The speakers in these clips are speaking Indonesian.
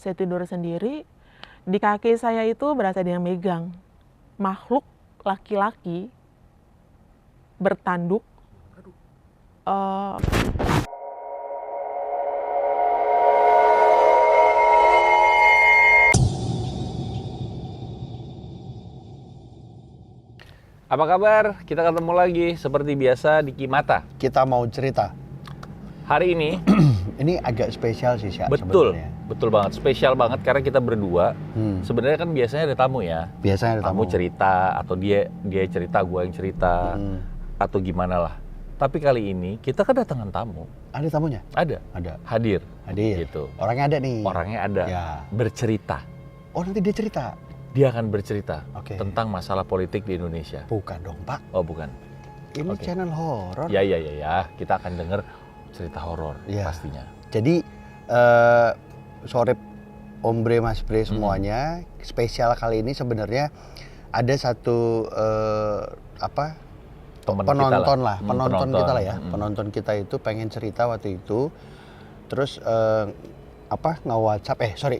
Saya tidur sendiri, di kaki saya itu berasa ada yang megang. Makhluk laki-laki bertanduk. Apa kabar? Kita ketemu lagi seperti biasa di Kimata. Kita mau cerita. Hari ini Ini agak spesial sih, Syak, betul, sebenarnya. betul banget, spesial banget karena kita berdua. Sebenarnya kan biasanya ada tamu ya. Biasanya ada tamu. cerita atau dia cerita, gua yang cerita atau gimana lah. Tapi kali ini kita kedatangan tamu. Ada tamunya? Ada. Hadir. Hadir. Gitu. Orangnya ada nih. Orangnya ada. Ya. Bercerita. Oh, nanti dia cerita. Dia akan bercerita Oke. tentang masalah politik di Indonesia. Bukan dong, Pak. Oh, bukan. Ini Oke. channel horor. Ya. Kita akan dengar cerita horor Ya. pastinya. Jadi sore Ombre Mas Bre semuanya, spesial kali ini sebenarnya ada satu Temen penonton kita lah, penonton kita lah ya. Mm-mm. Penonton kita itu pengen cerita waktu itu. Terus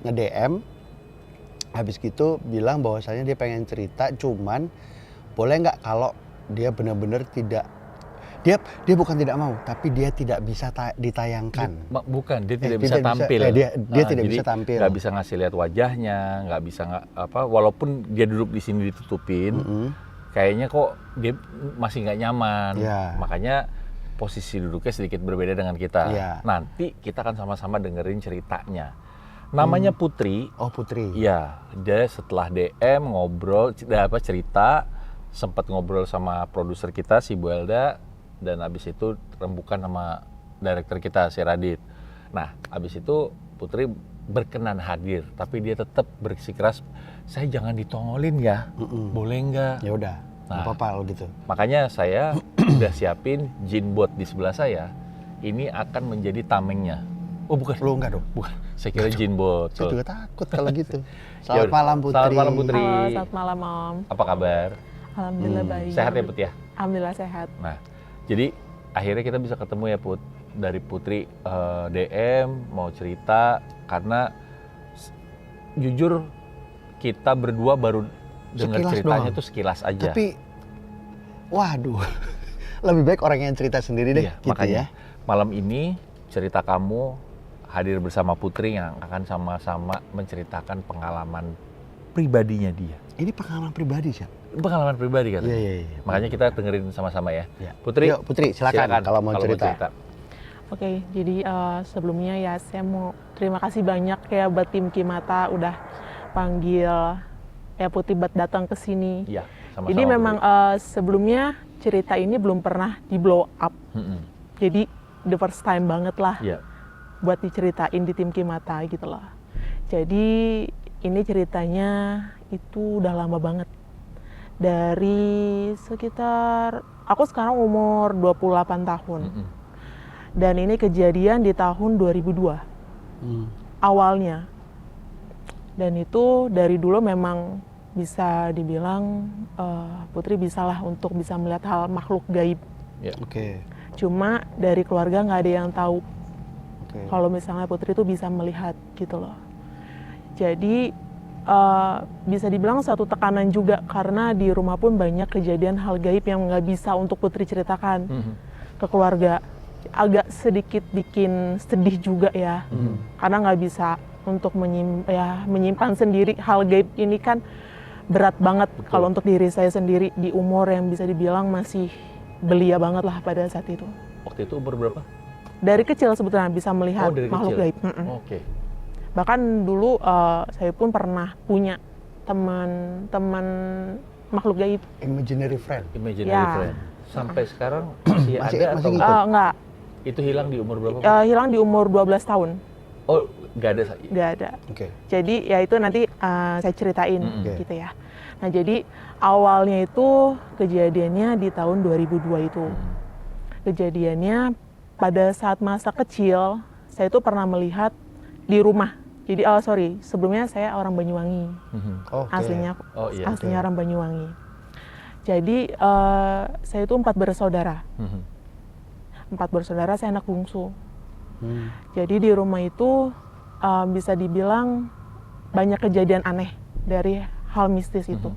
nge-DM. Habis gitu bilang bahwasanya dia pengen cerita, cuman boleh nggak kalau dia benar-benar tidak, dia bukan tidak mau, tapi dia tidak bisa ditayangkan. Bukan, dia tidak bisa tidak bisa- tampil. dia tidak jadi bisa tampil. Nggak bisa ngasih lihat wajahnya, nggak bisa walaupun dia duduk di sini ditutupin, kayaknya kok dia masih nggak nyaman. Ya. Makanya posisi duduknya sedikit berbeda dengan kita. Ya. Nanti kita akan sama-sama dengerin ceritanya. Namanya Putri. Oh, Putri. Iya, dia setelah DM ngobrol, cerita, sempat ngobrol sama produser kita si Bu Elda, dan abis itu rembukan sama director kita si Radit. Nah, abis itu Putri berkenan hadir, tapi dia tetap bersikeras, saya jangan ditongolin ya, boleh nggak? Ya udah, Nah. nggak apa-apa kalau gitu. Makanya saya udah siapin jinbot di sebelah saya, ini akan menjadi tamengnya. Oh bukan, Lu enggak dong? bukan. Saya kira jinbot. Saya juga takut kalau gitu. Ya Selamat udah. malam, Putri. Selamat malam, Putri. Halo, selamat malam Om. Apa kabar? Alhamdulillah baik. Sehat ya Put ya? Alhamdulillah sehat. Nah, jadi akhirnya kita bisa ketemu ya Put. Dari Putri DM mau cerita karena jujur kita berdua baru dengar Sekilas ceritanya doang. tuh sekilas aja. Tapi, waduh, lebih baik orang yang cerita sendiri deh, Iya, gitu makanya ya. malam ini cerita kamu hadir bersama Putri yang akan sama-sama menceritakan pengalaman pribadinya dia. Ini pengalaman pribadi, Syak. Pengalaman pribadi kan? Iya. Makanya kita dengerin sama-sama ya. Iya. Putri, Yuk, Putri, silakan kalau mau cerita. Oke, jadi sebelumnya ya saya mau terima kasih banyak ya buat tim Kimata udah panggil ya Putri buat datang ke sini. Iya, sama-sama. Jadi memang sebelumnya cerita ini belum pernah di blow up. Jadi the first time banget lah Iya. buat diceritain di tim Kimata gitu loh. Jadi ini ceritanya itu udah lama banget. Dari sekitar, aku sekarang umur 28 tahun. Dan ini kejadian di tahun 2002 awalnya. Dan itu dari dulu memang bisa dibilang Putri bisalah untuk bisa melihat hal makhluk gaib. Ya. Oke. Cuma dari keluarga nggak ada yang tahu Oke. kalau misalnya Putri itu bisa melihat gitu loh. Jadi bisa dibilang satu tekanan juga karena di rumah pun banyak kejadian hal gaib yang nggak bisa untuk Putri ceritakan ke keluarga. Agak sedikit bikin sedih juga ya, karena nggak bisa untuk menyimpan sendiri hal gaib ini kan berat banget. Kalau untuk diri saya sendiri di umur yang bisa dibilang masih belia banget lah pada saat itu. Waktu itu umur berapa? Dari kecil sebetulnya bisa melihat dari makhluk kecil? gaib. Oke. Bahkan dulu saya pun pernah punya teman makhluk gaib. Imaginary friend. Imaginary Ya. friend. Sampai sekarang masih Masih ada atau ngikut? Enggak, itu hilang di umur berapa? hilang di umur 12 tahun. Oh, nggak ada. Nggak ada. Oke. Jadi ya itu nanti saya ceritain Oke. gitu ya. Nah jadi awalnya itu kejadiannya di tahun 2002 itu. Kejadiannya pada saat masa kecil saya itu pernah melihat di rumah. Jadi sebelumnya saya orang Banyuwangi. Oke. Aslinya Oh, iya. aslinya orang Banyuwangi. Jadi saya itu 4 bersaudara. 4 bersaudara, saya anak bungsu. Jadi di rumah itu bisa dibilang banyak kejadian aneh dari hal mistis itu.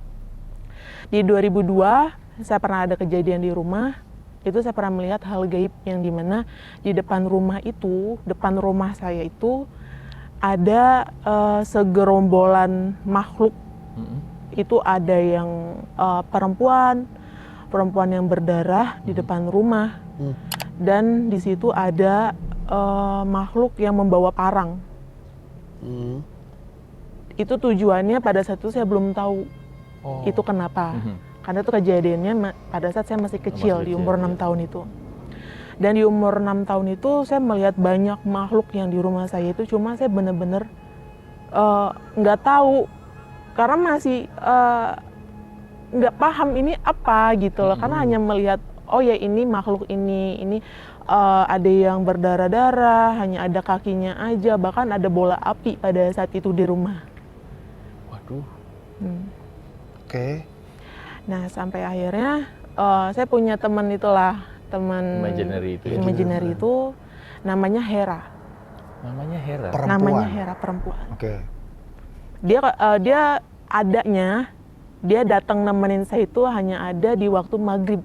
Di 2002 saya pernah ada kejadian di rumah, itu saya pernah melihat hal gaib yang dimana di depan rumah saya itu ada segerombolan makhluk. Itu ada yang perempuan yang berdarah di depan rumah, dan di situ ada makhluk yang membawa parang. Itu tujuannya pada saat itu saya belum tahu itu kenapa. Karena itu kejadiannya pada saat saya masih kecil, di umur 6 tahun itu. Dan di umur 6 tahun itu saya melihat banyak makhluk yang di rumah saya itu, cuma saya benar-benar nggak tahu karena masih nggak paham ini apa gitu loh. Karena hanya melihat oh ya ini makhluk ini ada yang berdarah-darah, hanya ada kakinya aja, bahkan ada bola api pada saat itu di rumah. Waduh. Oke. Nah sampai akhirnya saya punya teman imaginary itu namanya Hera. Namanya Hera. Namanya Hera, perempuan. Oke. Dia adanya, dia datang nemenin saya itu hanya ada di waktu maghrib.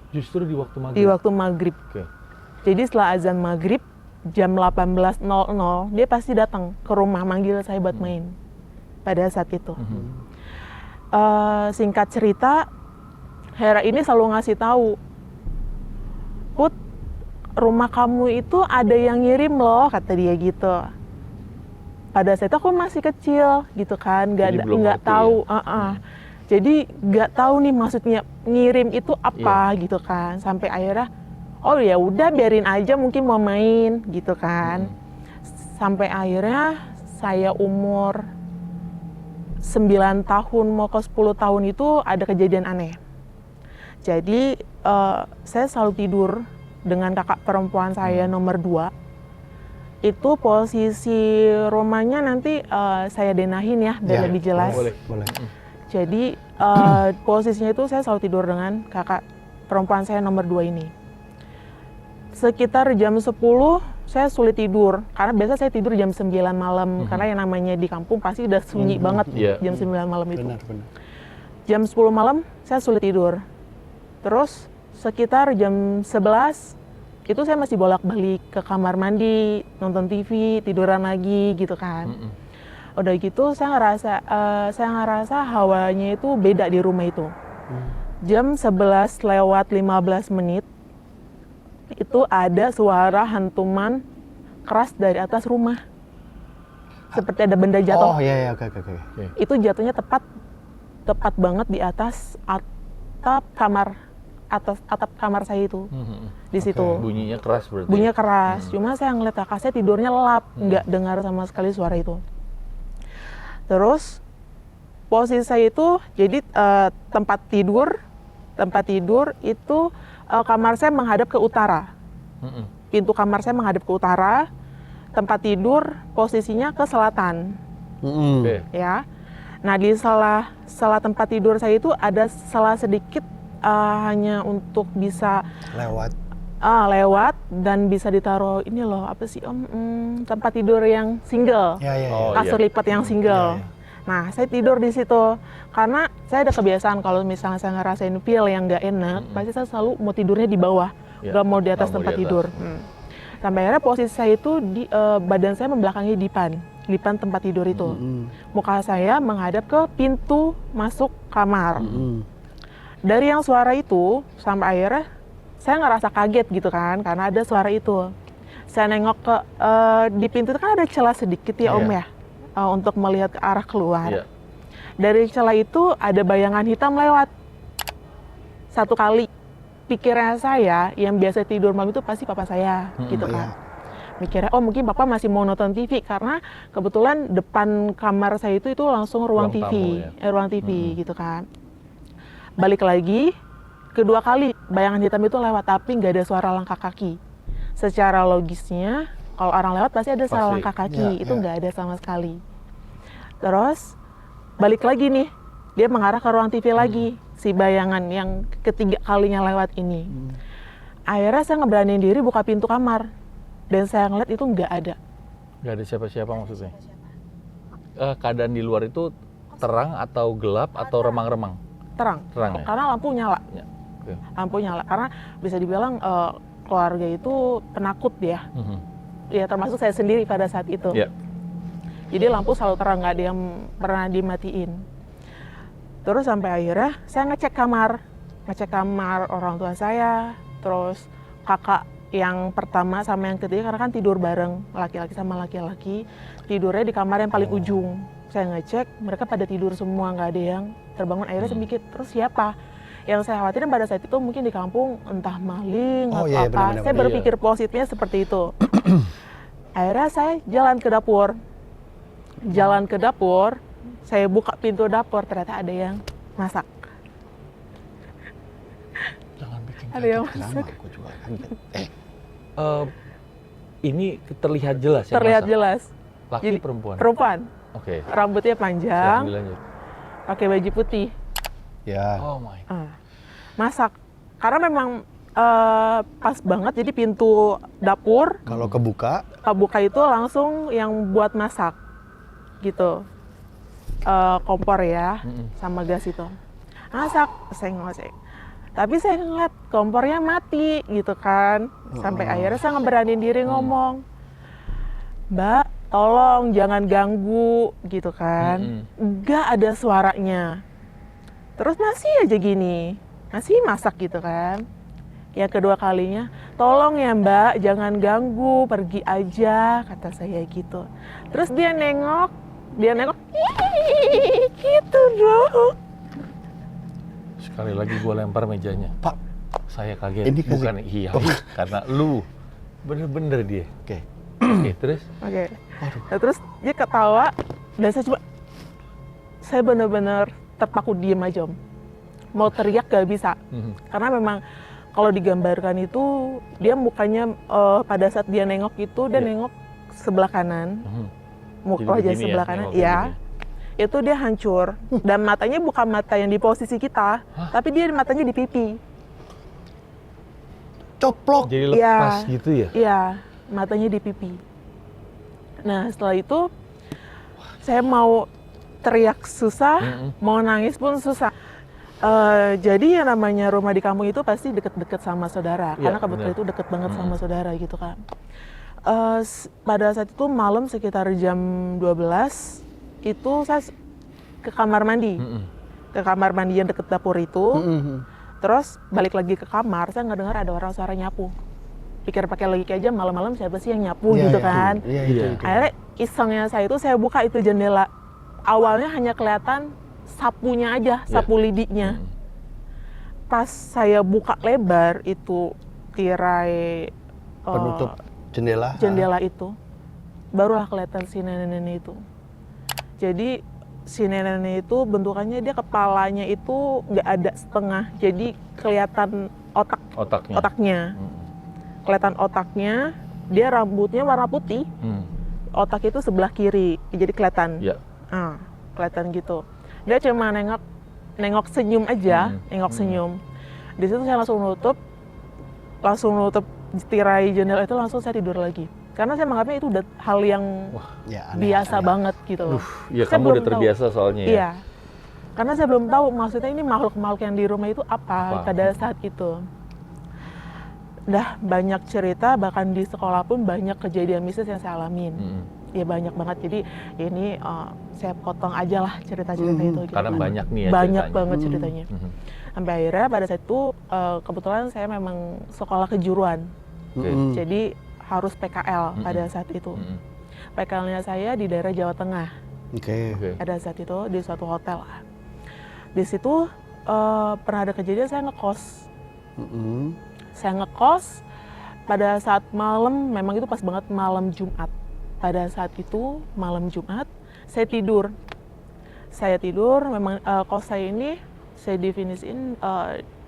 Justru di waktu maghrib? Di waktu maghrib. Oke. Jadi setelah azan maghrib, jam 18.00, dia pasti datang ke rumah manggil saya buat main. Pada saat itu. Singkat cerita, Hera ini selalu ngasih tahu, Put, rumah kamu itu ada yang ngirim loh, kata dia gitu. Pada saat itu aku masih kecil gitu kan, nggak tahu. Ya? Jadi nggak tahu nih maksudnya ngirim itu apa gitu kan. Sampai akhirnya, oh ya udah biarin aja, mungkin mau main gitu kan. Sampai akhirnya saya umur 9 tahun mau ke 10 tahun itu ada kejadian aneh. Jadi saya selalu tidur dengan kakak perempuan saya nomor 2. Itu posisi rumahnya nanti saya denahin ya biar lebih jelas. Boleh. Jadi posisinya itu saya selalu tidur dengan kakak perempuan saya nomor 2 ini. Sekitar jam 10 saya sulit tidur, karena biasa saya tidur jam 9 malam, karena yang namanya di kampung pasti udah sunyi banget jam 9 malam itu. Benar. Jam 10 malam saya sulit tidur. Terus sekitar jam 11 itu saya masih bolak-balik ke kamar mandi, nonton TV, tiduran lagi gitu kan. Udah gitu saya ngerasa hawanya itu beda di rumah itu. Jam 11 lewat 15 menit itu ada suara hantuman keras dari atas rumah. Seperti ada benda jatuh. Oh iya, oke. Itu jatuhnya tepat banget di atas atap kamar saya itu. Di situ. Bunyinya keras berarti. Bunyinya keras. Cuma saya ngeliat kakak saya tidurnya lelap, nggak dengar sama sekali suara itu. Terus posisi saya itu jadi tempat tidur itu kamar saya menghadap ke utara. Pintu kamar saya menghadap ke utara. Tempat tidur posisinya ke selatan. Ya. Nah di salah tempat tidur saya itu ada salah sedikit hanya untuk bisa lewat dan bisa ditaruh ini loh apa sih tempat tidur yang single, kasur lipat yang single. Nah saya tidur di situ karena saya ada kebiasaan kalau misalnya saya ngerasain feel yang nggak enak, pasti saya selalu mau tidurnya di bawah, nggak mau di atas tempat tidur. Sampai akhirnya posisi saya itu badan saya membelakangi dipan tempat tidur itu. Muka saya menghadap ke pintu masuk kamar. Dari yang suara itu sampai akhirnya saya ngerasa kaget gitu kan, karena ada suara itu. Saya nengok ke di pintu itu kan ada celah sedikit ya Om ya, untuk melihat ke arah keluar. Dari celah itu ada bayangan hitam lewat. Satu kali pikiran saya yang biasa tidur malam itu pasti papa saya gitu kan. Mikirnya oh mungkin papa masih mau nonton TV, karena kebetulan depan kamar saya itu langsung ruang TV, ruang TV gitu kan. Balik lagi, kedua kali bayangan hitam itu lewat, tapi nggak ada suara langkah kaki. Secara logisnya, kalau orang lewat pasti ada suara langkah kaki, itu nggak ada sama sekali. Terus balik lagi nih, dia mengarah ke ruang TV lagi, si bayangan yang ketiga kalinya lewat ini. Akhirnya saya ngeberaniin diri buka pintu kamar, dan saya ngeliat itu nggak ada. Nggak ada siapa-siapa maksudnya? Keadaan di luar itu terang atau gelap atau remang-remang? Terang. Terang ya? Karena lampu nyala. Ya. Oke. Lampu nyala. Karena bisa dibilang keluarga itu penakut ya. Mhm. Ya termasuk saya sendiri pada saat itu. Ya. Jadi lampu selalu terang, nggak ada yang pernah dimatiin. Terus sampai akhirnya saya ngecek kamar orang tua saya, terus kakak yang pertama sama yang ketiga karena kan tidur bareng, laki-laki sama laki-laki, tidurnya di kamar yang paling ujung. Saya ngecek, mereka pada tidur semua, nggak ada yang terbangun. Akhirnya saya mikir, terus siapa? Yang saya khawatirin pada saat itu mungkin di kampung entah maling atau iya, apa. benar-benar. Saya berpikir positifnya seperti itu. Akhirnya saya jalan ke dapur. Saya buka pintu dapur, ternyata ada yang masak. Jangan bikin Ada yang kaget, masak. Rama, aku juga kaget. Ini terlihat jelas ya? Terlihat masak? jelas. Laki Jadi, perempuan? Perempuan. Oke. Rambutnya panjang, Silakan dilanjut. pakai baju putih. Ya. Oh my. Masak. Karena memang pas banget, jadi pintu dapur Kalau kebuka, kebuka itu langsung yang buat masak. Gitu. Kompor ya, sama gas itu. Masak, saya ngosek. Tapi saya ngeliat kompornya mati gitu kan. Sampai akhirnya saya ngeberanin diri ngomong, Mbak, tolong jangan ganggu gitu kan. Nggak ada suaranya. Terus masih aja gini, masih masak gitu kan. Yang kedua kalinya, tolong ya Mbak, jangan ganggu, pergi aja, kata saya gitu. Terus dia nengok, "Ih, gitu dong." Sekali lagi gue lempar mejanya. Pak, Saya kaget. Ini kasih- Bukan iya, karena lu. Bener-bener dia. oke. Oke, terus? Oke. Nah, terus dia ketawa dan saya benar-benar terpaku diem aja Om. Mau teriak gak bisa. Karena memang kalau digambarkan itu dia mukanya pada saat dia nengok itu dia Iya. nengok sebelah kanan. Jadi Wajah begini sebelah ya, kanan. nengok kayak Ya. gini. Itu dia hancur dan matanya bukan mata yang di posisi kita, tapi dia matanya di pipi. Coplok. Jadi Iya. lepas gitu ya? Iya, matanya di pipi. Nah, setelah itu saya mau teriak susah, mau nangis pun susah. Jadi yang namanya rumah di kampung itu pasti deket-deket sama saudara, Iya, karena kebetulan benar. itu deket banget sama saudara gitu kan. Pada saat itu malam sekitar jam 12, itu saya ke kamar mandi. Ke kamar mandi yang deket dapur itu. Terus balik lagi ke kamar, saya nggak dengar ada orang suara nyapu. Pikir pakai logika aja, malam-malam siapa sih yang nyapu Iya, gitu iya. kan. Iya, Iya. itu. Akhirnya isengnya saya itu saya buka itu jendela. Awalnya hanya kelihatan sapunya aja, sapu lidinya. Pas saya buka lebar itu tirai Penutup jendela. jendela itu, barulah kelihatan si nenek-nenek itu. Jadi si nenek itu bentukannya dia kepalanya itu nggak ada setengah, jadi kelihatan Otaknya. otaknya, kelihatan otaknya. Dia rambutnya warna putih, otak itu sebelah kiri, jadi kelihatan. Ya. Kelihatan gitu. Dia cuma nengok senyum aja, nengok senyum. Di situ saya langsung nutup tirai jendela itu, langsung saya tidur lagi. Karena saya menganggapnya itu udah hal yang Ya, aneh, biasa aneh. banget gitu loh. Ya Saya kamu belum udah terbiasa soalnya ya? Iya. Karena saya belum tahu maksudnya ini makhluk-makhluk yang di rumah itu apa pada saat itu. Udah banyak cerita, bahkan di sekolah pun banyak kejadian mistis yang saya alamin. Ya banyak banget, jadi ini saya potong aja lah cerita-cerita itu. Gitu Karena kan. banyak nih ya Banyak ceritanya. banget ceritanya. Sampai akhirnya pada saat itu kebetulan saya memang sekolah kejuruan. Jadi harus PKL pada saat itu. PKL-nya saya di daerah Jawa Tengah. Oke. Pada saat itu di suatu hotel. Di situ pernah ada kejadian saya ngekos. Saya ngekos pada saat malam, memang itu pas banget malam Jumat. Pada saat itu malam Jumat saya tidur. Memang kos saya ini saya definisiin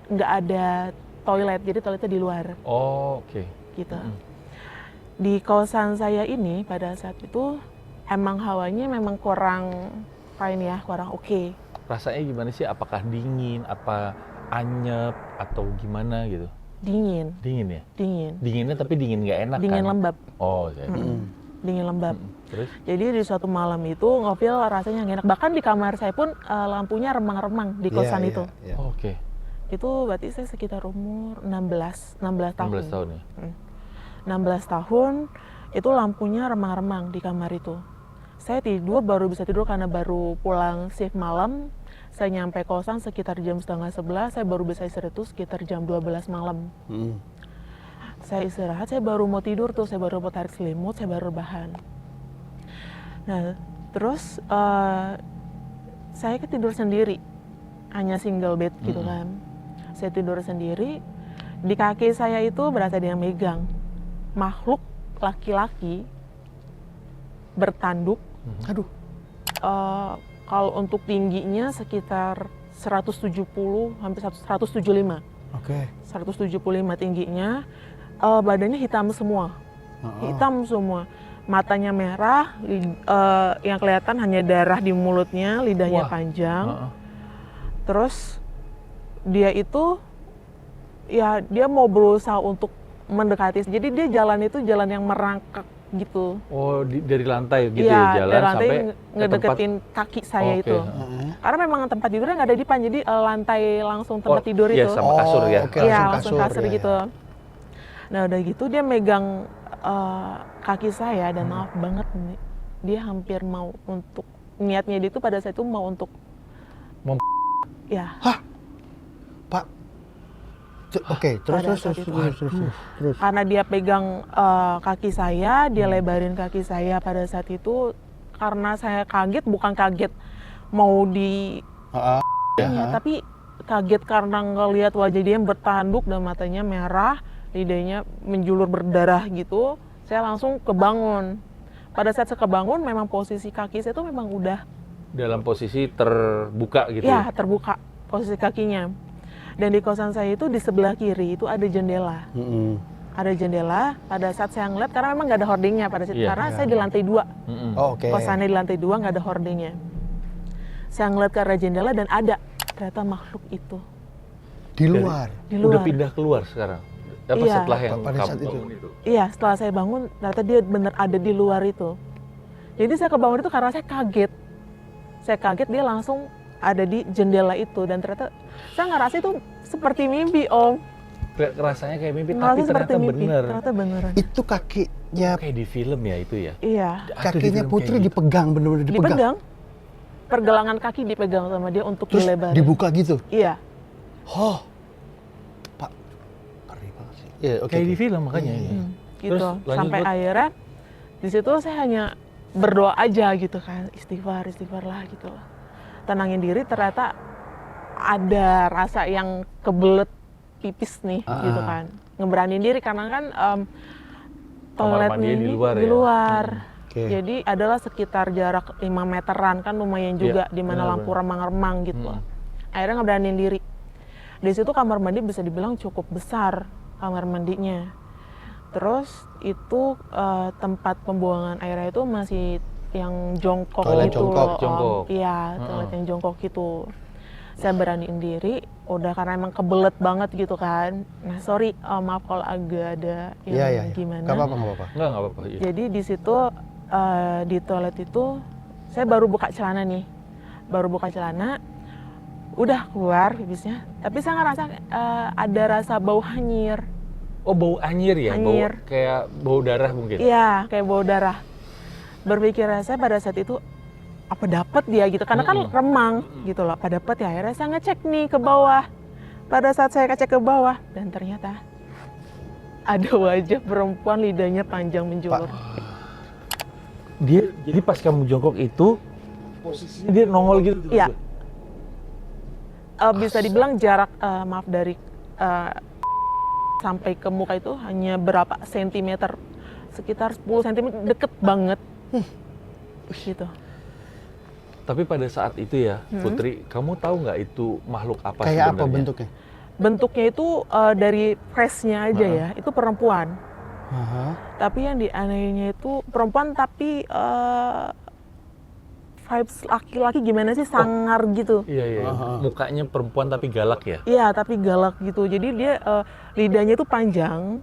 nggak ada toilet, jadi toiletnya di luar. Oh, oke. Gitu. Di kosan saya ini pada saat itu emang hawanya memang kurang oke. Rasanya gimana sih? Apakah dingin, apa anyep, atau gimana gitu? Dingin. Dingin ya? Dingin. Dinginnya tapi dingin nggak enak Dingin kan? lembab. Oh, jadi. dingin lembab. Terus? Jadi di suatu malam itu ngofil rasanya nggak enak. Bahkan di kamar saya pun lampunya remang-remang di kosan itu. Iya. Oke. Itu berarti saya sekitar umur 16 tahun. 16 tahun ya. 16 tahun itu lampunya remang-remang di kamar itu. Saya baru bisa tidur karena baru pulang shift malam. Saya nyampe kosan sekitar jam 10:30, saya baru bisa istirahat itu sekitar jam 12 malam. Saya istirahat, saya baru mau tidur tuh, saya baru mau tarik selimut, saya baru rebahan. Nah, terus saya tidur sendiri, hanya single bed gitu kan. Saya tidur sendiri, di kaki saya itu berasa dia megang makhluk laki-laki bertanduk. Aduh. Kalau untuk tingginya sekitar 170 hampir 175. Oke. 175 tingginya, badannya hitam semua. Hitam semua. Matanya merah, yang kelihatan hanya darah di mulutnya, lidahnya panjang. Terus dia itu ya dia mau berusaha untuk mendekati. Jadi dia jalan itu jalan yang merangkak gitu. Oh, dari lantai gitu Iya, ya, jalan dari lantai sampai ngedeketin kaki saya Oke. itu. Karena memang tempat tidurnya nggak ada dipan, jadi lantai langsung tempat tidur iya, itu. sama kasur ya. Oke, Iya, langsung langsung kasur, kasur ya, gitu. ya. Nah udah gitu dia megang kaki saya dan maaf banget nih, dia hampir mau untuk niatnya dia itu pada saat itu mau untuk Mem- ya Pak. Oke, terus. karena dia pegang kaki saya, dia lebarin kaki saya pada saat itu karena saya kaget, bukan kaget mau di tapi kaget karena ngelihat wajah dia yang bertanduk dan matanya merah, lidahnya menjulur berdarah gitu. Saya langsung kebangun. Pada saat saya kebangun memang posisi kaki saya itu memang udah dalam posisi terbuka gitu. ya terbuka posisi kakinya. Dan di kosan saya itu di sebelah kiri itu ada jendela. Ada jendela. Pada saat saya ngeliat, karena memang nggak ada hordingnya pada saat karena saya di lantai 2. Oh, oke. Kosannya di lantai 2 nggak ada hordingnya. Saya ngeliat ke arah jendela dan ada ternyata makhluk itu Di luar. di luar. Udah pindah keluar sekarang. Apa Iya. setelah yang Pada kamu saat itu. bangun itu? Iya, setelah saya bangun ternyata dia bener ada di luar itu. Jadi saya kebangun itu karena saya kaget. Saya kaget dia langsung ada di jendela itu dan ternyata saya ngerasa itu seperti mimpi, Om. Rasanya kayak mimpi, Ngerasa tapi seperti ternyata mimpi. bener. Ternyata beneran. Itu kakinya, Kayak di film ya itu ya. Iya. Ada di kakinya film Putri kayak gitu. dipegang, bener-bener dipegang. Dipegang. Pergelangan kaki dipegang sama dia untuk Terus dilebarin. dibuka gitu. Iya. Oh. Pak, ngeri banget sih. Iya, oke. Kayak di oke. film makanya ini. Gitu. Terus lanjut, Sampai Bud. akhirnya di situ saya hanya berdoa aja gitu kan, istighfar lah gitu loh. Tenangin diri, ternyata ada rasa yang kebelet pipis nih gitu kan. Ngeberanin diri karena kan Kamar toiletnya mandinya ini di luar ya? di luar. Oke. Jadi adalah sekitar jarak 5 meteran kan lumayan juga di mana benar, lampu remang-remang gitu loh. Akhirnya ngeberanin diri. Di situ kamar mandi bisa dibilang cukup besar kamar mandinya. Terus itu tempat pembuangan airnya itu masih yang jongkok Toilet gitu jongkok, loh, Om. jongkok. Iya, toilet yang jongkok gitu. Saya beraniin diri, udah karena emang kebelet banget gitu kan. Nah sorry, maaf kalau agak ada yang Iya. gimana. Gak apa-apa. Enggak apa-apa. Iya. Jadi di situ di toilet itu saya baru buka celana nih, udah keluar pipisnya. Tapi saya ngerasa ada rasa bau hanyir. Oh, bau anyir ya? Anyir. Bau kayak bau darah mungkin? Iya, kayak bau darah. Berpikir saya pada saat itu apa dapat dia gitu, karena kan remang gitu loh. Apa dapat ya? Akhirnya saya ngecek nih ke bawah. Pada saat saya ngecek ke bawah dan ternyata ada wajah perempuan lidahnya panjang menjulur. Dia, jadi pas kamu jongkok itu, posisinya dia nongol gitu? Iya. Bisa dibilang jarak maaf dari sampai ke muka itu hanya berapa sentimeter, sekitar 10 cm, deket banget gitu. Tapi pada saat itu ya, Putri, kamu tahu nggak itu makhluk apa Kayak sebenarnya? apa bentuknya? Bentuknya itu dari face-nya aja ya, itu perempuan. Tapi yang dianehnya itu perempuan tapi vibes laki-laki gimana sih, sangar gitu. Iya. Mukanya perempuan tapi galak ya? Iya, tapi galak gitu. Jadi dia lidahnya itu panjang,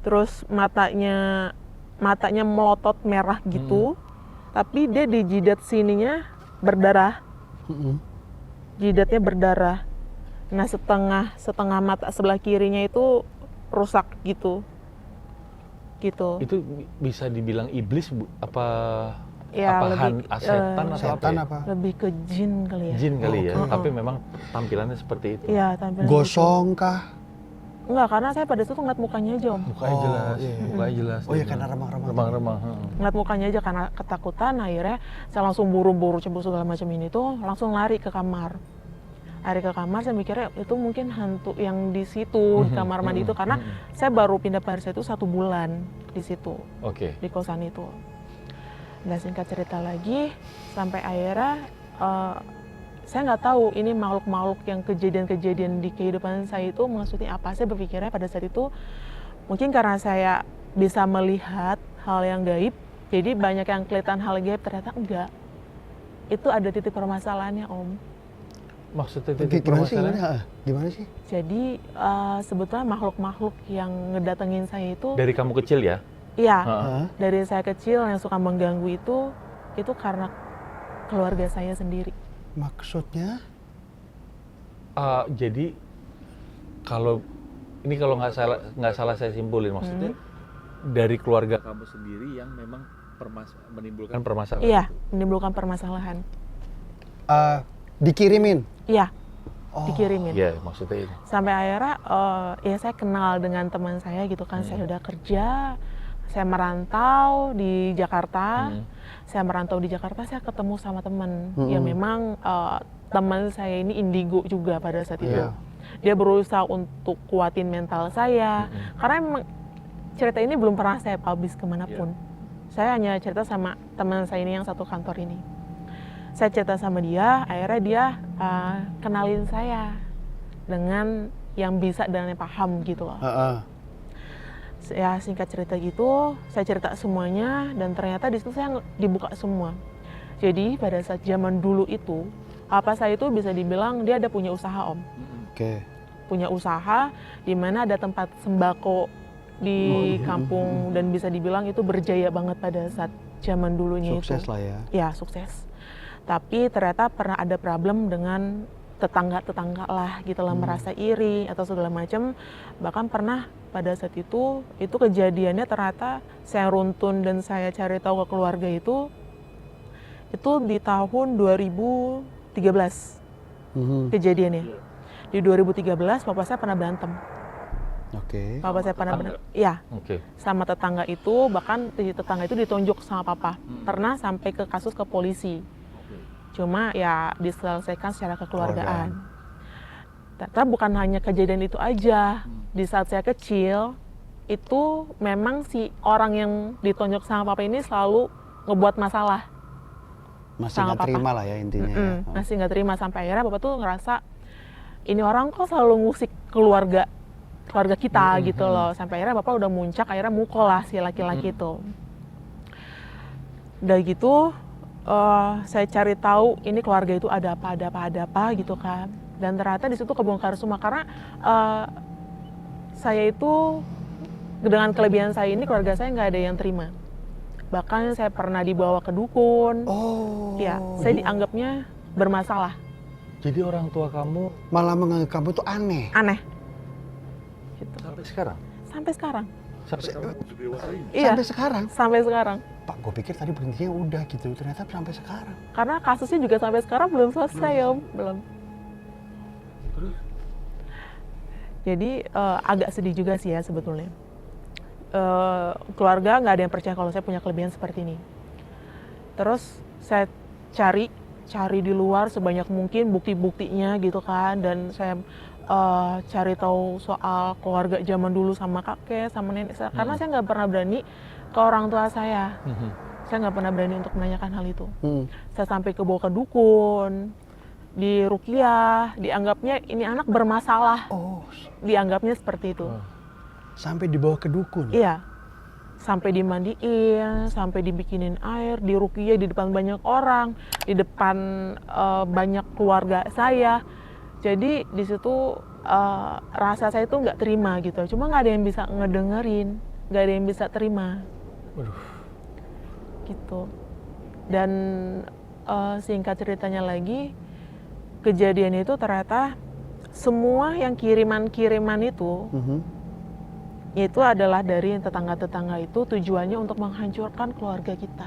terus matanya matanya melotot merah gitu, tapi dia di jidat sininya berdarah, jidatnya berdarah. Nah setengah mata sebelah kirinya itu rusak gitu. Itu bisa dibilang iblis apa Ya, setan atau apa? Setan Ya? apa? Lebih ke jin kali ya. Jin kali ya, Oke. tapi memang tampilannya seperti itu. Iya, tampilan Gosong kah? gitu. Enggak, karena saya pada saat itu ngeliat mukanya aja, Om. Mukanya Oh, jelas, iya. mukanya jelas. Oh iya, dia karena bilang. remang-remang. Remang-remang. Ngeliat mukanya aja karena ketakutan, akhirnya saya langsung buru-buru cebur segala macam ini tuh, langsung lari ke kamar. Lari ke kamar, saya mikirnya itu mungkin hantu yang di situ, di kamar mandi itu, karena saya baru pindah Paris itu 1 bulan di situ, Oke. di kosan itu. Nah, singkat cerita lagi, sampai akhirnya saya nggak tahu ini makhluk-makhluk yang kejadian-kejadian di kehidupan saya itu maksudnya apa. Saya berpikirnya pada saat itu mungkin karena saya bisa melihat hal yang gaib, jadi banyak yang kelihatan hal gaib, ternyata enggak. Itu ada titik permasalahannya, Om. Maksudnya titik Gimana sih? permasalahan? Gimana sih? Jadi sebetulnya makhluk-makhluk yang ngedatengin saya itu, Dari kamu kecil ya? iya, Hah? dari saya kecil yang suka mengganggu itu karena keluarga saya sendiri. Maksudnya? Jadi kalau nggak salah saya simpulin, maksudnya dari keluarga kamu sendiri yang memang menimbulkan permasalahan. Iya, menimbulkan permasalahan. Dikirimin? Iya, Oh. dikirimin. Iya, maksudnya itu. Sampai akhirnya ya saya kenal dengan teman saya gitu kan. Saya udah kerja, saya merantau di Jakarta. Saya merantau di Jakarta, saya ketemu sama teman yang memang teman saya ini indigo juga pada saat itu. Iya. Dia berusaha untuk kuatin mental saya, karena emang cerita ini belum pernah saya publish kemanapun. Saya hanya cerita sama teman saya ini yang satu kantor ini. Saya cerita sama dia, akhirnya dia kenalin saya dengan yang bisa dan yang paham gitu loh. Ya singkat cerita gitu, saya cerita semuanya dan ternyata di situ saya dibuka semua. Jadi pada saat zaman dulu itu, apa saya itu bisa dibilang dia ada punya usaha, Om. Oke. Punya usaha di mana ada tempat sembako di kampung dan bisa dibilang itu berjaya banget pada saat zaman dulunya itu. Sukses lah ya. Ya, sukses. Tapi ternyata pernah ada problem dengan tetangga-tetangga lah gitu lah, merasa iri atau segala macam. Bahkan pernah pada saat itu kejadiannya ternyata saya runtun dan saya cari tahu ke keluarga itu di tahun 2013 kejadiannya. Di 2013 papa saya pernah berantem. Oke. Papa saya pernah berantem. Iya, Oke. sama tetangga itu, bahkan tetangga itu ditonjok sama papa. Pernah sampai ke kasus ke polisi. Cuma ya diselesaikan secara kekeluargaan. Ternyata bukan hanya kejadian itu aja. Di saat saya kecil, itu memang si orang yang ditonjok sama papa ini selalu ngebuat masalah. Masih Sama nggak papa. terima lah ya intinya. Ya. Masih nggak terima, sampai akhirnya bapak tuh ngerasa ini orang kok selalu ngusik keluarga kita gitu loh. Sampai akhirnya bapak udah muncak, akhirnya mukul lah si laki-laki itu. Udah gitu saya cari tahu ini keluarga itu ada apa gitu kan. Dan ternyata di situ kebongkar semua karena saya itu dengan kelebihan saya ini keluarga saya nggak ada yang terima. Bahkan saya pernah dibawa ke dukun. Oh. Ya, saya dianggapnya bermasalah. Jadi orang tua kamu Malah menganggap kamu tuh aneh. Aneh. Gitu. sampai sekarang? Sampai sekarang. Sampai kamu dewasa ini? Iya, Sampai sekarang. sampai sekarang. Pak, gue pikir tadi berhentinya udah gitu. Ternyata sampai sekarang. Karena kasusnya juga sampai sekarang belum selesai, Om. Belum. Jadi agak sedih juga sih ya sebetulnya. Keluarga nggak ada yang percaya kalau saya punya kelebihan seperti ini. Terus saya cari di luar sebanyak mungkin bukti-buktinya gitu kan, dan saya cari tahu soal keluarga zaman dulu sama kakek sama nenek saya, karena saya nggak pernah berani ke orang tua saya. Saya nggak pernah berani untuk menanyakan hal itu. Saya sampai bawa ke dukun, di ruqyah, dianggapnya ini anak bermasalah. Oh, Dianggapnya seperti itu. sampai dibawa ke dukun. Iya. Sampai dimandiin, sampai dibikinin air, di ruqyah di depan banyak orang, di depan banyak keluarga saya. Jadi di situ rasa saya tuh nggak terima gitu. Cuma nggak ada yang bisa ngedengerin, nggak ada yang bisa terima. Waduh. Gitu. Dan singkat ceritanya lagi, kejadian itu ternyata semua yang kiriman-kiriman itu itu adalah dari tetangga-tetangga itu, tujuannya untuk menghancurkan keluarga kita.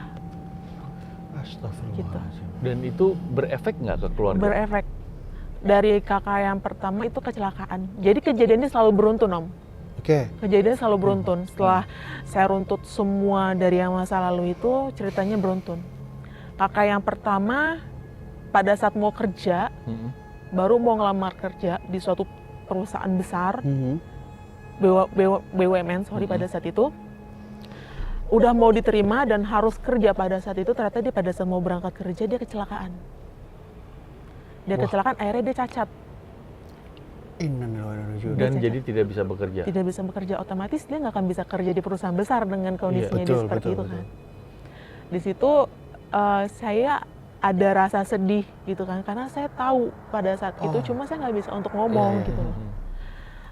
Astagfirullahaladzim. Dan itu berefek nggak ke keluarga? Berefek. Dari kakak yang pertama itu kecelakaan. Jadi kejadiannya selalu beruntun, Om. Oke. Kejadiannya selalu beruntun. Setelah saya runtut semua dari yang masa lalu itu, ceritanya beruntun. Kakak yang pertama pada saat mau kerja, baru mau ngelamar kerja di suatu perusahaan besar, BUMN, pada saat itu, udah mau diterima dan harus kerja pada saat itu, ternyata dia pada saat mau berangkat kerja, dia kecelakaan. Dia kecelakaan, akhirnya dia cacat. Dan jadi tidak bisa bekerja? Tidak bisa bekerja, otomatis dia nggak akan bisa kerja di perusahaan besar dengan kondisinya dia seperti itu kan. Di situ saya ada rasa sedih gitu kan, karena saya tahu pada saat itu, cuma saya nggak bisa untuk ngomong gitu loh.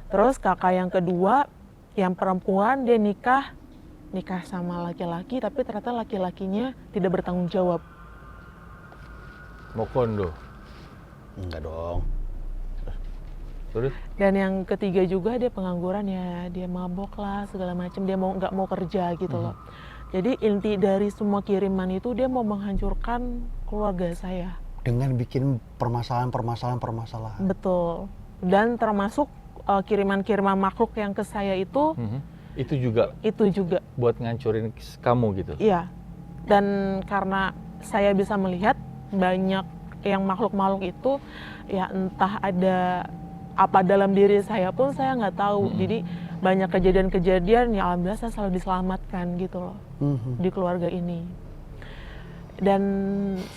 Terus kakak yang kedua, yang perempuan, dia nikah sama laki-laki, tapi ternyata laki-lakinya tidak bertanggung jawab. Mau kondo? Enggak dong. Terus? Dan yang ketiga juga dia pengangguran, ya dia mabok lah segala macam, dia nggak mau kerja gitu loh. Jadi inti dari semua kiriman itu dia mau menghancurkan keluarga saya. Dengan bikin permasalahan. Betul. Dan termasuk kiriman-kiriman makhluk yang ke saya itu, Itu juga buat ngancurin kamu gitu? Iya. Dan karena saya bisa melihat banyak yang makhluk-makhluk itu, ya entah ada apa dalam diri saya pun saya nggak tahu. Jadi banyak kejadian-kejadian, ya alhamdulillah saya selalu diselamatkan gitu loh di keluarga ini. Dan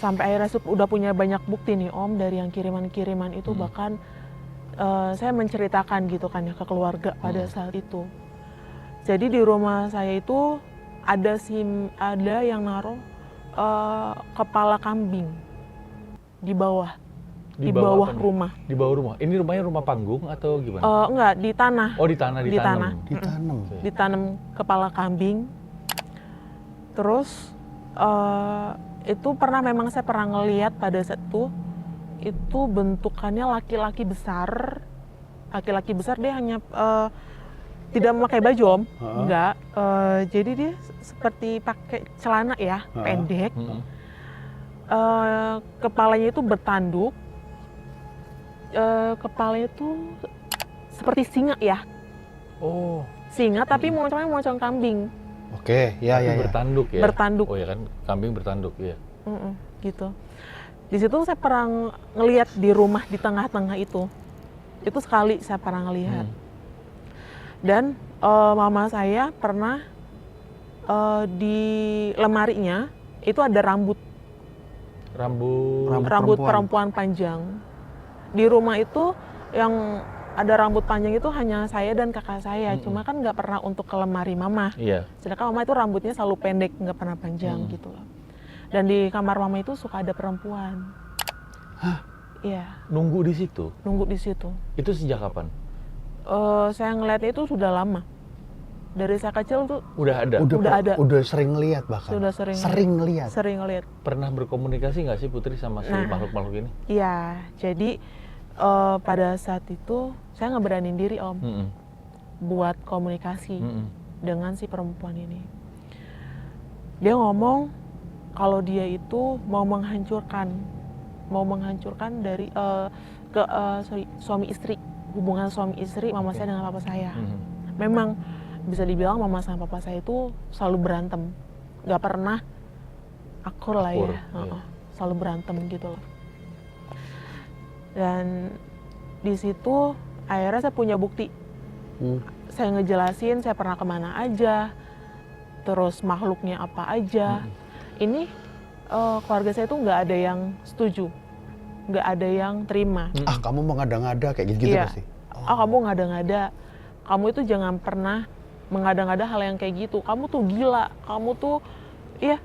sampai akhirnya udah punya banyak bukti nih Om, dari yang kiriman-kiriman itu, bahkan saya menceritakan gitu kan ya ke keluarga pada saat itu. Jadi di rumah saya itu ada yang naruh kepala kambing di bawah rumah. Di bawah rumah. Ini rumahnya rumah panggung atau gimana? Enggak, di tanah. Oh, di tanah. Ditanam. Ditanam kepala kambing. Terus itu memang saya pernah ngelihat pada saat itu bentukannya laki-laki besar. Laki-laki besar, dia hanya tidak memakai baju Om, enggak. Jadi dia seperti pakai celana ya, pendek. Kepalanya itu bertanduk. Kepalanya itu seperti singa ya. Oh. Singa tapi moncongnya moncong kambing. Oke, ya. Bertanduk ya? Bertanduk. Oh ya kan, kambing bertanduk, ya. Gitu. Di situ saya pernah ngelihat di rumah di tengah-tengah itu. Itu sekali saya pernah ngelihat. Dan mama saya pernah di lemarinya itu ada rambut perempuan panjang. Di rumah itu yang ada rambut panjang itu hanya saya dan kakak saya. Cuma kan nggak pernah untuk ke lemari mama. Iya. Sedangkan mama itu rambutnya selalu pendek, nggak pernah panjang gitu loh. Dan di kamar mama itu suka ada perempuan. Hah? Iya. Nunggu di situ? Nunggu di situ. Itu sejak kapan? Saya ngeliatnya itu sudah lama. Dari saya kecil tuh udah ada. Udah sering lihat bahkan. Sudah sering lihat. Pernah berkomunikasi nggak sih Putri sama si makhluk-makhluk ini? Iya. Jadi pada saat itu saya nggak beraniin diri Om buat komunikasi dengan si perempuan ini. Dia ngomong kalau dia itu mau menghancurkan dari suami istri, hubungan suami istri mama saya dengan papa saya. Memang bisa dibilang mama sama papa saya itu selalu berantem, nggak pernah akur lah ya. Selalu berantem gitu loh. Dan di situ akhirnya saya punya bukti. Saya ngejelasin saya pernah kemana aja, terus makhluknya apa aja. Ini keluarga saya tuh nggak ada yang setuju, nggak ada yang terima. Kamu mau ngada-ngada kayak gitu pasti. Kamu ngada-ngada, kamu itu jangan pernah mengada-ngada hal yang kayak gitu. Kamu tuh gila, kamu tuh,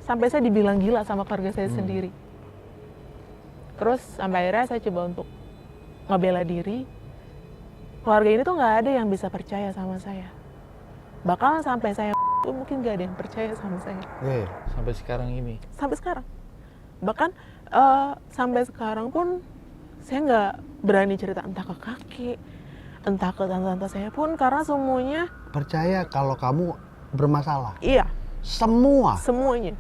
sampai saya dibilang gila sama keluarga saya sendiri. Terus sampai akhirnya saya coba untuk ngebela diri. Keluarga ini tuh nggak ada yang bisa percaya sama saya. Bahkan sampai saya itu mungkin gak ada yang percaya sama saya Iya. Sampai sekarang ini. sampai sekarang. Bahkan sampai sekarang pun saya nggak berani cerita entah ke kakek, entah ke tante-tante saya pun karena semuanya Percaya kalau kamu bermasalah. iya Semua. semuanya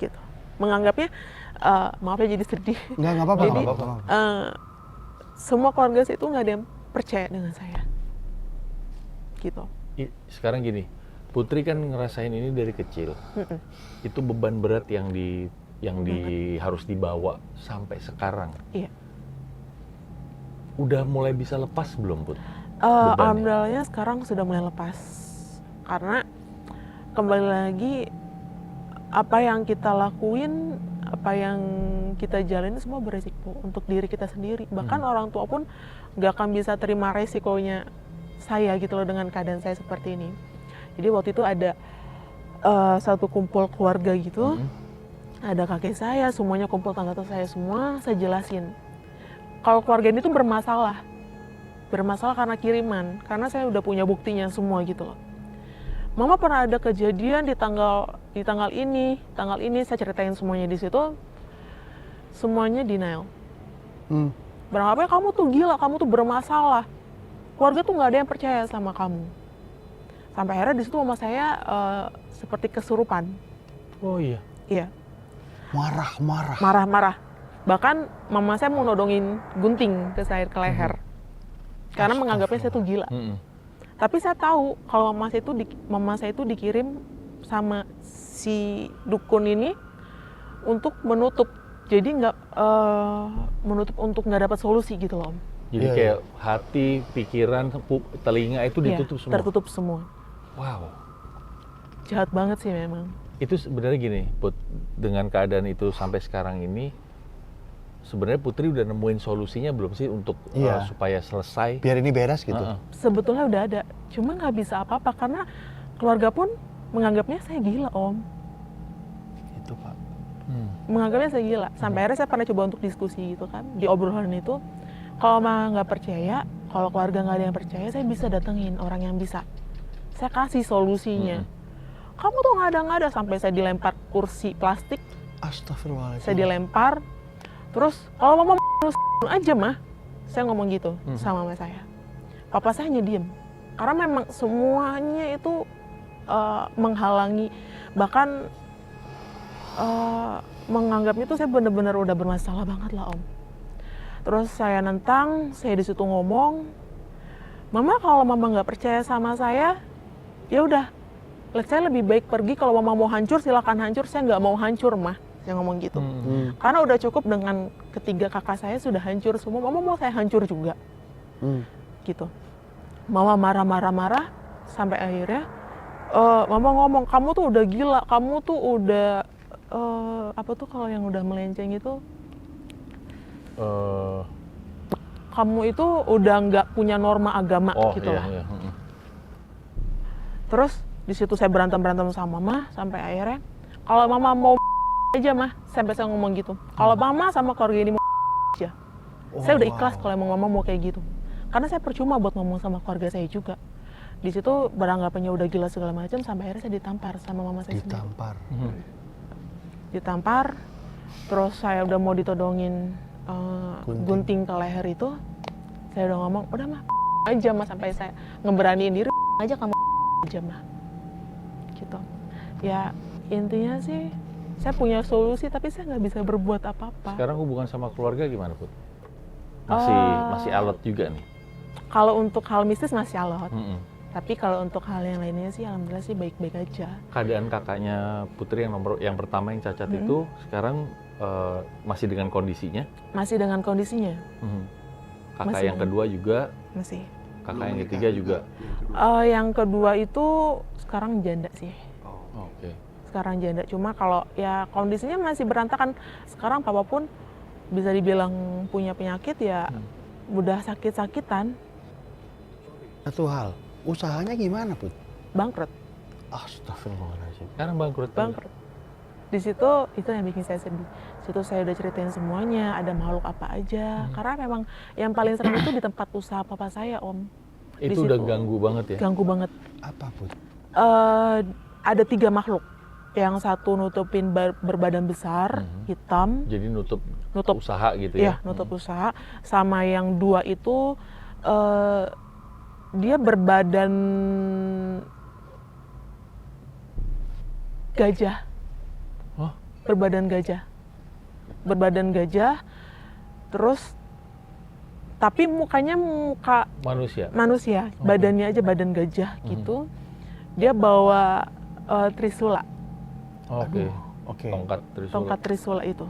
gitu menganggapnya maaf ya jadi sedih. Nggak apa-apa. Jadi, nggak apa-apa. Semua keluarga saya itu nggak ada yang percaya dengan saya gitu. Sekarang gini, Putri kan ngerasain ini dari kecil. Mm-mm. Itu beban berat yang harus dibawa sampai sekarang. Iya. Udah mulai bisa lepas belum, Put? Bebannya. Alhamdulillahnya sekarang sudah mulai lepas karena kembali lagi apa yang kita lakuin, apa yang kita jalani semua beresiko untuk diri kita sendiri. Bahkan orang tua pun nggak akan bisa terima resikonya saya gitu loh dengan keadaan saya seperti ini. Jadi waktu itu ada satu kumpul keluarga gitu, ada kakek saya, semuanya kumpul tangga saya semua, saya jelasin. Kalau keluarga ini tuh bermasalah karena kiriman, karena saya udah punya buktinya semua gitu loh. Mama pernah ada kejadian di tanggal ini saya ceritain semuanya di situ, semuanya denial. Beranggapannya kamu tuh gila, kamu tuh bermasalah. Keluarga tuh nggak ada yang percaya sama kamu. Sampai akhirnya di situ mama saya seperti kesurupan. Oh iya. Iya. Marah-marah. Marah-marah. Bahkan mama saya mau nodongin gunting ke saya ke leher. Karena menganggapnya saya tuh gila. Tapi saya tahu kalau mama saya itu dikirim sama si dukun ini untuk menutup. Jadi nggak menutup untuk nggak dapat solusi gitu loh, Om. Jadi Iya, kayak hati, pikiran, telinga itu ditutup Iya, semua. tertutup semua. Wow. Jahat banget sih memang. Itu sebenarnya gini, Put, dengan keadaan itu sampai sekarang ini, sebenarnya Putri udah nemuin solusinya belum sih untuk Iya. supaya selesai? Biar ini beres gitu. Sebetulnya udah ada, cuma nggak bisa apa-apa karena keluarga pun menganggapnya saya gila, Om. Itu Pak. Menganggapnya saya gila. Sampai akhirnya saya pernah coba untuk diskusi gitu kan, di obrolan itu. Kalau mama nggak percaya, kalau keluarga nggak ada yang percaya, saya bisa datengin orang yang bisa. Saya kasih solusinya. Kamu tuh nggak ada sampai saya dilempar kursi plastik, Astagfirullahaladzim. saya dilempar. Terus kalau mama mau aja mah, saya ngomong gitu sama mama saya. Papa saya hanya diem, karena memang semuanya itu menghalangi, bahkan menganggapnya tuh saya benar-benar udah bermasalah banget lah, Om. Terus saya nentang, saya di situ ngomong, Mama kalau Mama nggak percaya sama saya, ya udah, saya lebih baik pergi. Kalau Mama mau hancur silakan hancur, saya nggak mau hancur mah, saya ngomong gitu. Karena udah cukup dengan ketiga kakak saya sudah hancur semua, Mama mau saya hancur juga, gitu. Mama marah sampai akhirnya Mama ngomong, kamu tuh udah gila, kamu tuh udah apa tuh kalau yang udah melenceng itu, kamu itu udah nggak punya norma agama gitu lah. Iya. Terus di situ saya berantem sama Mama sampai akhirnya kalau Mama mau aja mah, sampai saya ngomong gitu. Kalau Mama sama keluarga ini mau aja, saya udah ikhlas kalau emang Mama mau kayak gitu. Karena saya percuma buat ngomong sama keluarga saya juga. Di situ beranggapannya udah gila segala macam sampai akhirnya saya ditampar sama Mama saya sendiri. Ditampar, terus saya udah mau ditodongin gunting ke leher itu, saya udah ngomong, udah mah aja mah, sampai saya ngeberaniin diri aja kamu aja mah, gitu. Ya intinya sih saya punya solusi tapi saya nggak bisa berbuat apa-apa. Sekarang hubungan sama keluarga gimana, Put? Masih alot juga nih? Kalau untuk hal mistis masih alot. Tapi kalau untuk hal yang lainnya sih alhamdulillah sih baik-baik aja. Keadaan kakaknya Putri yang pertama yang cacat itu sekarang masih dengan kondisinya? Masih dengan kondisinya. Kakak Masih yang kedua juga? Masih. Kakak yang ketiga juga? Yang kedua itu sekarang janda sih. Oke. Sekarang janda, cuma kalau ya kondisinya masih berantakan. Sekarang papa pun bisa dibilang punya penyakit ya, udah sakit-sakitan. Satu hal, usahanya gimana, Put? Bangkrut. Astagfirullahaladzim. Sekarang bangkrut? Bangkrut. Di situ itu yang bikin saya sedih. Di situ saya udah ceritain semuanya, ada makhluk apa aja. Karena memang yang paling serem itu di tempat usaha papa saya, Om. Itu udah ganggu banget ya? Ganggu banget. Apa, Put? Ada 3 makhluk. Yang satu nutupin berbadan besar, hitam, Jadi nutup nutup usaha gitu ya, ya? nutup usaha. Sama yang 2 itu dia berbadan gajah. Hah? Berbadan gajah. Berbadan gajah, terus tapi mukanya muka Manusia? manusia, badannya aja badan gajah gitu. Dia bawa trisula, Oke. Oke. Tongkat trisula. tongkat trisula itu.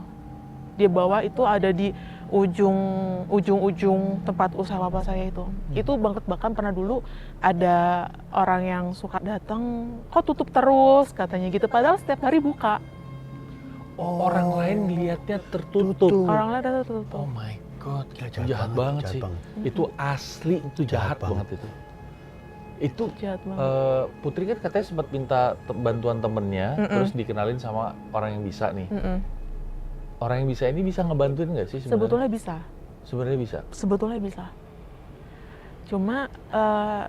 Dia bawa itu ada di ujung tempat usaha bapak saya itu. Itu banget, bahkan pernah dulu ada orang yang suka datang, kok tutup terus katanya gitu. Padahal setiap hari buka. Orang lain lihatnya tertutup. Orang lain ada Oh tutup. my god, Gila, jahat banget sih. banget. Itu asli, itu jahat banget itu. Itu Jahat banget. Putri kan katanya sempat minta bantuan temennya, terus dikenalin sama orang yang bisa nih. Orang yang bisa ini bisa ngebantuin nggak sih sebenarnya? Sebetulnya bisa. Sebenarnya bisa. Sebetulnya bisa. Cuma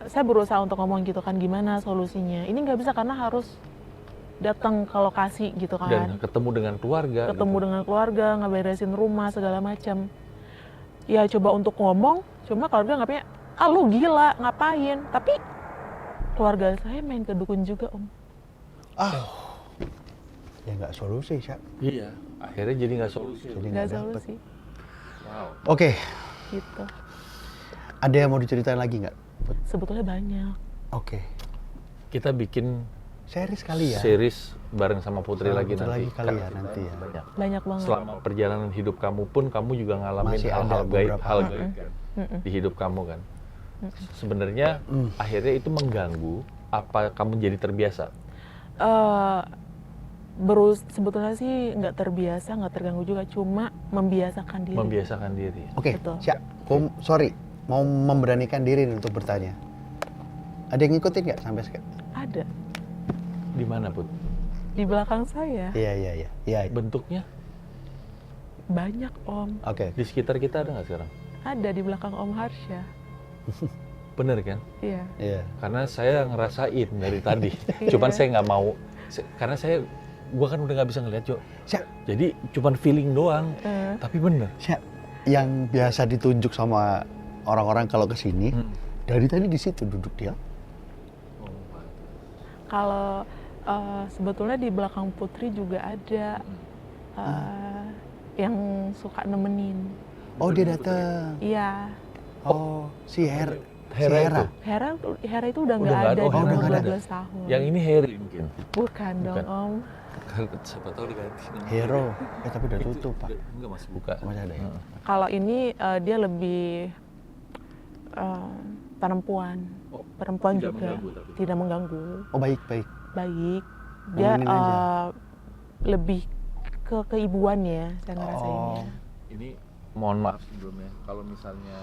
saya berusaha untuk ngomong gitu kan, gimana solusinya. Ini nggak bisa karena harus datang ke lokasi gitu Dan kan. ketemu dengan keluarga. Ketemu dengan keluarga, ngeberesin rumah, segala macam. Ya coba untuk ngomong, cuma keluarga ngapain, ah lu gila, ngapain. Tapi keluarga saya main ke dukun juga, Om. Ya nggak solusi, Syak. Iya. Akhirnya jadi nggak solusi. Jadi Nggak nggak dapet. solusi, Wow. Oke, gitu. ada yang mau diceritain lagi nggak? Sebetulnya banyak. Oke. Kita bikin Series kali ya. series bareng sama Putri Sama lagi Putri nanti. lagi kali ya, Karena nanti ya. banyak. Banyak banget. Selama perjalanan hidup kamu pun kamu juga ngalamin Masih ada hal-hal gaib, beberapa. hal gaib kan di hidup kamu kan. Sebenarnya akhirnya itu mengganggu apa kamu jadi terbiasa? Sebetulnya sih nggak terbiasa, nggak terganggu juga, cuma membiasakan diri. Membiasakan diri. Oke, Betul. Syak. Sorry, mau memberanikan diri nih untuk bertanya. Ada yang ngikutin nggak sampai sekarang? Ada Di mana, Put? di belakang saya, Iya. Bentuknya banyak Om. Oke. di sekitar kita ada nggak sekarang? Ada di belakang Om Harsha. Bener kan? Iya. Iya. Karena saya ngerasain dari tadi. Cuman saya nggak mau, karena gua kan udah nggak bisa ngeliat, Jo. Syak, Jadi cuman feeling doang. Tapi bener. Syak, yang biasa ditunjuk sama orang-orang kalau ke sini, dari tadi di situ duduk dia. Kalau sebetulnya di belakang Putri juga ada yang suka nemenin. Oh, dia datang. Iya. Oh, si Hera. Hera itu. Hera itu udah Udah nggak nggak ada ada. Oh, di udah umur nggak ada. 12 tahun. Yang ini Harry mungkin. Bukan dong Bukan. Om. Siapa tahu diganti. Hero. Tapi udah tutup, Pak. Enggak, masih buka. Masih ada ya? Kalau ini dia lebih perempuan. Oh, Perempuan tidak juga mengganggu tapi. tidak mengganggu. Oh, baik. Baik. Dia Nemenin aja. lebih ke keibuan ya, saya ngerasainnya. Oh. Ini mohon maaf sebelumnya. Kalau misalnya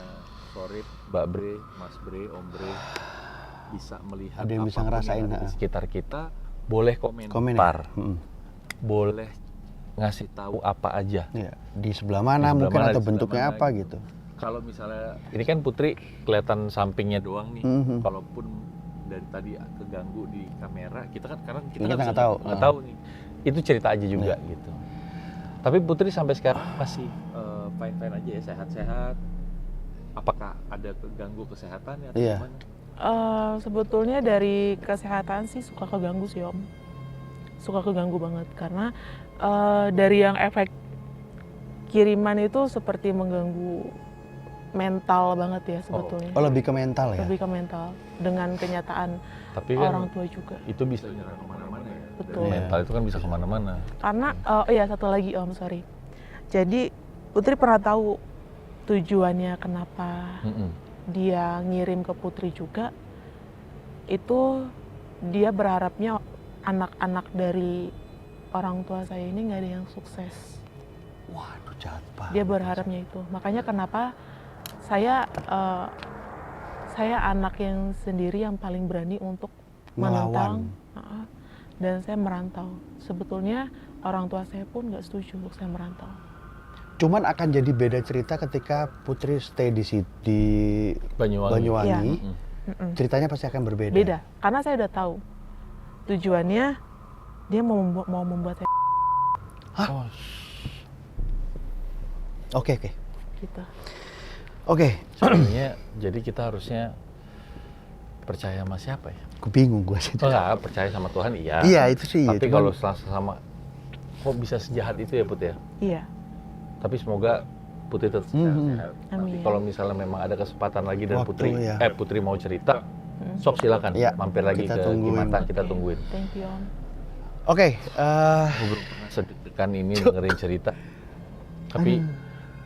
Sorip, Mbak Bre, Mas Bre, Om Bre bisa melihat Ada yang bisa apapun ngerasain, yang ada di ha. sekitar kita, boleh Komen ya? komentar. Mm-mm. Boleh ngasih tahu apa aja. Iya. Di sebelah mana Di sebelah mungkin mana, atau di sebelah bentuknya mana apa gitu. gitu. Kalau misalnya ini kan Putri kelihatan sampingnya doang nih. Mhm. Kalaupun dari tadi keganggu di kamera, kita kan karena kita Kita nggak nggak bisa- tahu. nggak tahu nih. Itu cerita aja juga gitu. Tapi Putri sampai sekarang masih fine-fine aja ya, sehat-sehat. Apakah ada keganggu kesehatannya atau Iya. gimana? Sebetulnya dari kesehatan sih suka keganggu sih Om. Suka keganggu banget karena dari yang efek kiriman itu seperti mengganggu mental banget ya sebetulnya. Oh, lebih ke mental ya? Lebih ke mental dengan kenyataan Tapi kan orang tua juga. itu bisa nyerang kemana-mana ya. Betul. Dan mental itu kan bisa kemana-mana. Karena iya satu lagi Om, sorry. Jadi Putri pernah tahu tujuannya kenapa Mm-mm. dia ngirim ke Putri juga. Itu dia berharapnya anak-anak dari orang tua saya ini nggak ada yang sukses. Waduh, jahat banget. Dia berharapnya itu. Makanya kenapa saya anak yang sendiri yang paling berani untuk menentang. Dan saya merantau. Sebetulnya orang tua saya pun nggak setuju untuk saya merantau. Cuman akan jadi beda cerita ketika Putri stay di Banyuwangi. Banyuwangi. Iya. Mm-mm. Mm-mm. Ceritanya pasti akan berbeda. Beda, karena saya udah tahu tujuannya dia mau membuat Oh, Oke. gitu. Oke. sebenarnya jadi kita harusnya percaya sama siapa ya? Gue bingung gue sih. Oh, enggak, percaya sama Tuhan iya. Iya itu sih. Tapi cuman- kalau sama kok bisa sejahat itu ya Put ya? Iya. Tapi semoga Putri tetap sehat. Nanti Amin. kalau misalnya memang ada kesempatan lagi dan Waktu, Putri ya. Putri mau cerita, sok silakan Iya, mampir lagi kita ke tungguin. Gimata, kita Oke, tungguin. Thank you Om. Oke. Gue belum pernah sedeg-degan ini dengerin cerita. Tapi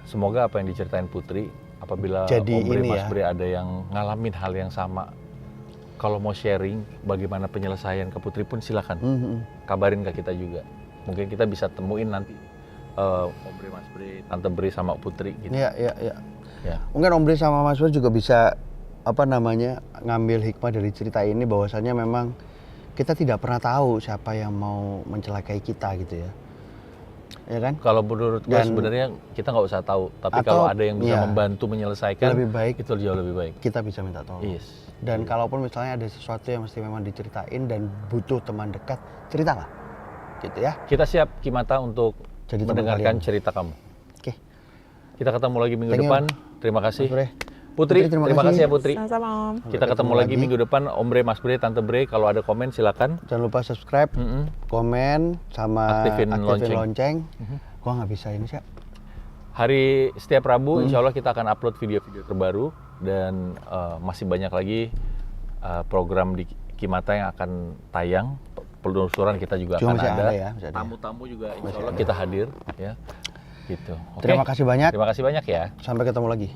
semoga apa yang diceritain Putri, apabila Jadi Om Bre, ini Mas ya. Bre ada yang ngalamin hal yang sama, kalau mau sharing bagaimana penyelesaian ke Putri pun silakan. Kabarin ke kita juga. Mungkin kita bisa temuin nanti Om Bre, Mas Bre, Tante Bre sama Putri gitu. Iya. Ya. Mungkin Om Bre sama Mas Bre juga bisa ngambil hikmah dari cerita ini bahwasannya memang kita tidak pernah tahu siapa yang mau mencelakai kita gitu ya. Ya kan? Kalau menurut gue Dan- sebenarnya kita nggak usah tahu, tapi Atau, kalau ada yang bisa iya. membantu menyelesaikan, Lebih baik itu jauh lebih baik. kita bisa minta tolong. Yes. Dan kalaupun misalnya ada sesuatu yang mesti memang diceritain dan butuh teman dekat, ceritalah. Gitu ya. Kita siap Kimata untuk Jadi teman mendengarkan kalian. cerita kamu. Oke. Kita ketemu lagi minggu Thank you. depan. Terima kasih. Mas Bre. Putri, Putri, terima terima kasih. kasih ya Putri. Sama-sama Om. Kita ketemu lagi minggu depan. Om Bre, Mas Bre, Tante Bre, kalau ada komen silakan. Jangan lupa subscribe, Mm-mm. komen, sama Aktifin lonceng. lonceng. Gua nggak bisa ini sih. Hari setiap Rabu, insya Allah kita akan upload video-video terbaru dan masih banyak lagi program di Kimata yang akan tayang. Penelusuran kita juga Cuma akan masih ada. ada ya, masih ada ya. Tamu-tamu juga insya Allah kita hadir, ya. Gitu. Oke. Terima kasih banyak. Terima kasih banyak ya. Sampai ketemu lagi.